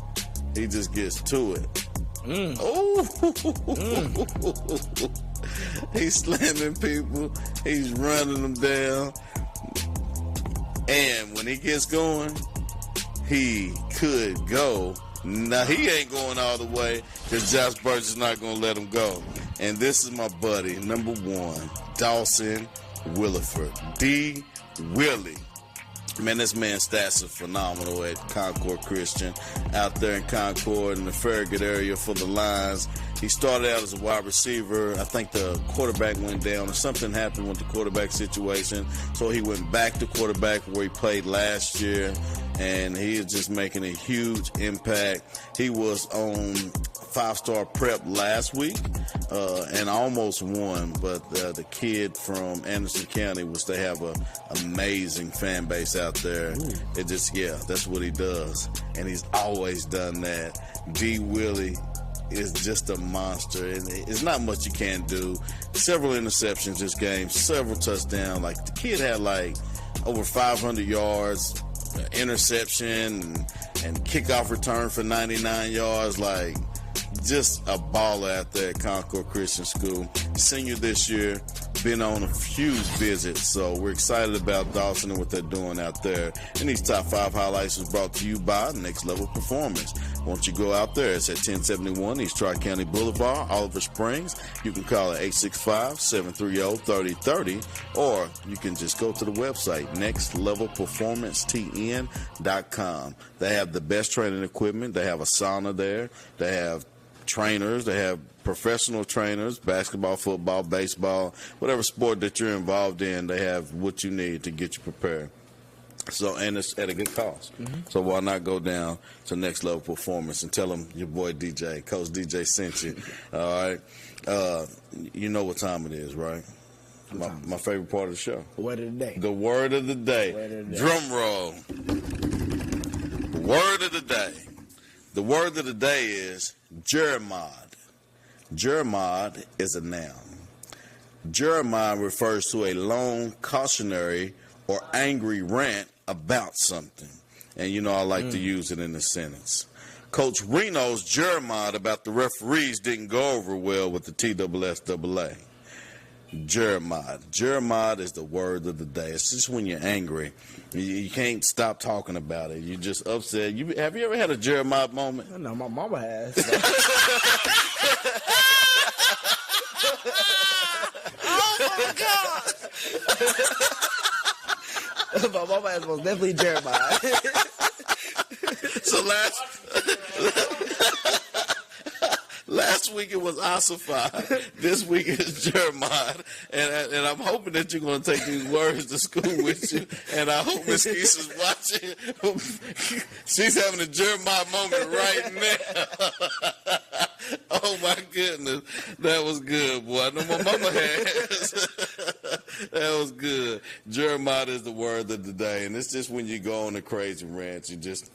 He just gets to it. He's slamming people. He's running them down. And when he gets going, he could go. Now, he ain't going all the way, because Josh Birch is not going to let him go. And this is my buddy, number 1, Dawson Williford. D. Willie. Man, this man's stats are phenomenal at Concord Christian. Out there in Concord in the Farragut area for the Lions. He started out as a wide receiver. I think the quarterback went down or something happened with the quarterback situation. So he went back to quarterback where he played last year. And he is just making a huge impact. He was on 5-star prep last week and almost won. But the kid from Anderson County, which they have an amazing fan base out there. It just, that's what he does. And he's always done that. D. Willie is just a monster. And it's not much you can do. Several interceptions this game, several touchdowns. Like, the kid had like over 500 yards, interception, and kickoff return for 99 yards. Like, just a baller out there at Concord Christian School. Senior this year, been on a few visits, so we're excited about Dawson and what they're doing out there. And these top 5 highlights is brought to you by Next Level Performance. Won't you go out there? It's at 1071 East Tri-County Boulevard, Oliver Springs. You can call at 865-730-3030, or you can just go to the website, nextlevelperformancetn.com. They have the best training equipment. They have a sauna there. They have trainers. They have professional trainers, basketball, football, baseball, whatever sport that you're involved in, they have what you need to get you prepared. So, and it's at a good cost. So why not go down to Next Level Performance and tell them your boy DJ, Coach DJ sent you. All right. You know what time it is, right? My favorite part of the show. The word of the day. The word of the day. Drum roll. The word of the day. The word of the day is Jeremiah. Jeremiah is a noun. Jeremiah refers to a long, cautionary, or angry rant about something. And you know I like to use it in a sentence. Coach Reno's Jeremiah about the referees didn't go over well with the TSSAA. Jeremiah. Jeremiah is the word of the day. It's just when you're angry. You can't stop talking about it. You're just upset. Have you ever had a Jeremiah moment? No, my mama has. Oh, my God. My mama has most definitely Jeremiah. Last week it was Asafai. This week it's Jeremiah. And I'm hoping that you're going to take these words to school with you. And I hope Miss Keisha's watching. She's having a Jeremiah moment right now. Oh, my goodness. That was good, boy. I know my mama has. That was good. Jeremiah is the word of the day. And it's just when you go on a crazy rant, you just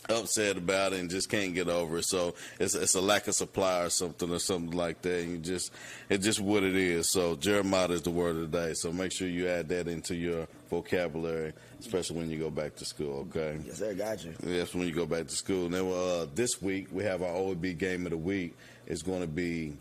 upset about it and just can't get over it. So it's a lack of supply or something like that. And it's just what it is. So Jeremiah is the word of the day. So make sure you add that into your vocabulary, especially when you go back to school. Okay. Yes, sir. Got you. That's when you go back to school. And then this week we have our OEB game of the week. It's going to be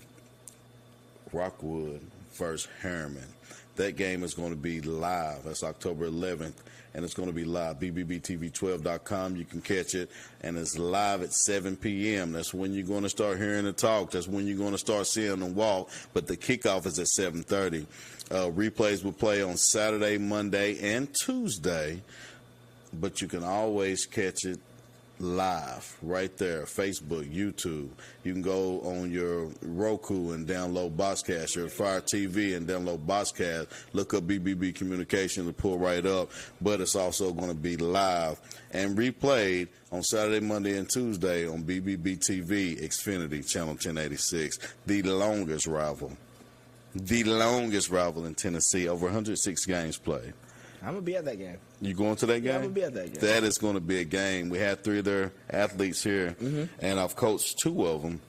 Rockwood versus Harriman. That game is going to be live. That's October 11th, and it's going to be live. BBBTV12.com. You can catch it, and it's live at 7 p.m. That's when you're going to start hearing the talk. That's when you're going to start seeing them walk. But the kickoff is at 7:30. Replays will play on Saturday, Monday, and Tuesday, but you can always catch it live right there, Facebook, YouTube. You can go on your Roku and download Boxcast, your Fire TV and download Boxcast. Look up BBB Communication to pull right up. But it's also going to be live and replayed on Saturday, Monday, and Tuesday on BBB TV, Xfinity, Channel 1086. The longest rival in Tennessee. Over 106 games played. I'm going to be at that game. You going to that game? Yeah, I'm going to be at that game. That is going to be a game. We had 3 of their athletes here, and I've coached 2 of them.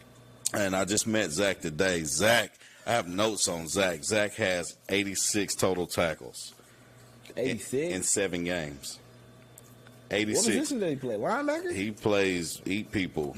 And I just met Zach today. Zach, I have notes on Zach. Zach has 86 total tackles. 86? In 7 games. 86. What position did he play? Linebacker? He plays eat people.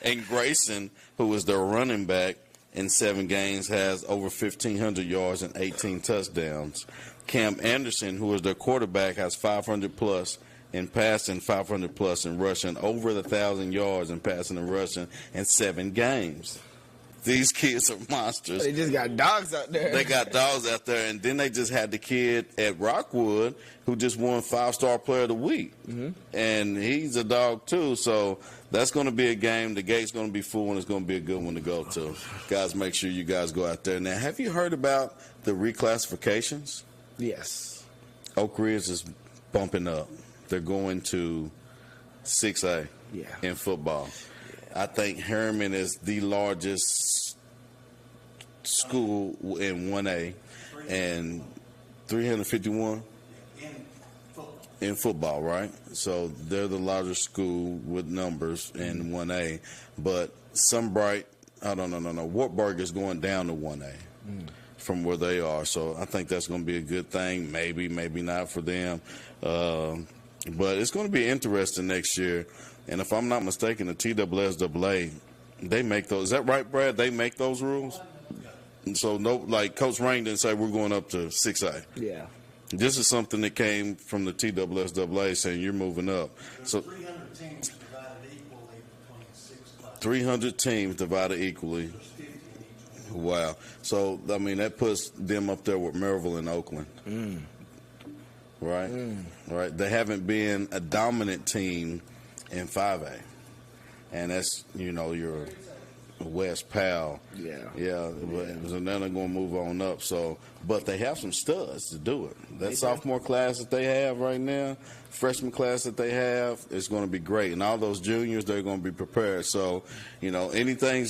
And Grayson, who is their running back, in 7 games has over 1,500 yards and 18 touchdowns. Cam Anderson, who is their quarterback, has 500+ in passing, 500+ in rushing, over 1,000 yards in passing and rushing in 7 games. These kids are monsters. They just got dogs out there. They got dogs out there. And then they just had the kid at Rockwood who just won 5-star player of the week. And he's a dog, too. So that's going to be a game. The gate's going to be full, and it's going to be a good one to go to. Guys, make sure you guys go out there. Now, have you heard about the reclassifications? Yes. Oak Ridge is bumping up. They're going to 6A in football. I think Harriman is the largest school in 1A and 351 in football, right? So they're the largest school with numbers in 1A. But Sunbright, Wartburg is going down to 1A from where they are. So I think that's going to be a good thing. Maybe, maybe not for them. But it's going to be interesting next year. And if I'm not mistaken, the TSSAA, they make those. Is that right, Brad? They make those rules? And so, Coach Rain didn't say we're going up to 6A. Yeah. This is something that came from the TSSAA saying you're moving up. So 300 teams divided equally between 6 classes. 300 teams divided equally. Wow. So, I mean, that puts them up there with Maryville and Oakland. Right? Right. They haven't been a dominant team in 5A. And that's, your West Powell. Yeah. But so now they're going to move on up. So, but they have some studs to do it. That sophomore class that they have right now, freshman class that they have, is going to be great. And all those juniors, they're going to be prepared. So, anything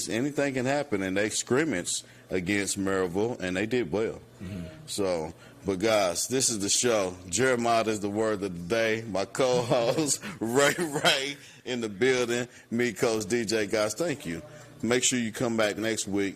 can happen. And they scrimmaged against Maryville, and they did well. So, but guys, this is the show. Jeremiah is the word of the day. My co-host, Ray in the building. Me, Coach DJ. Guys, thank you. Make sure you come back next week.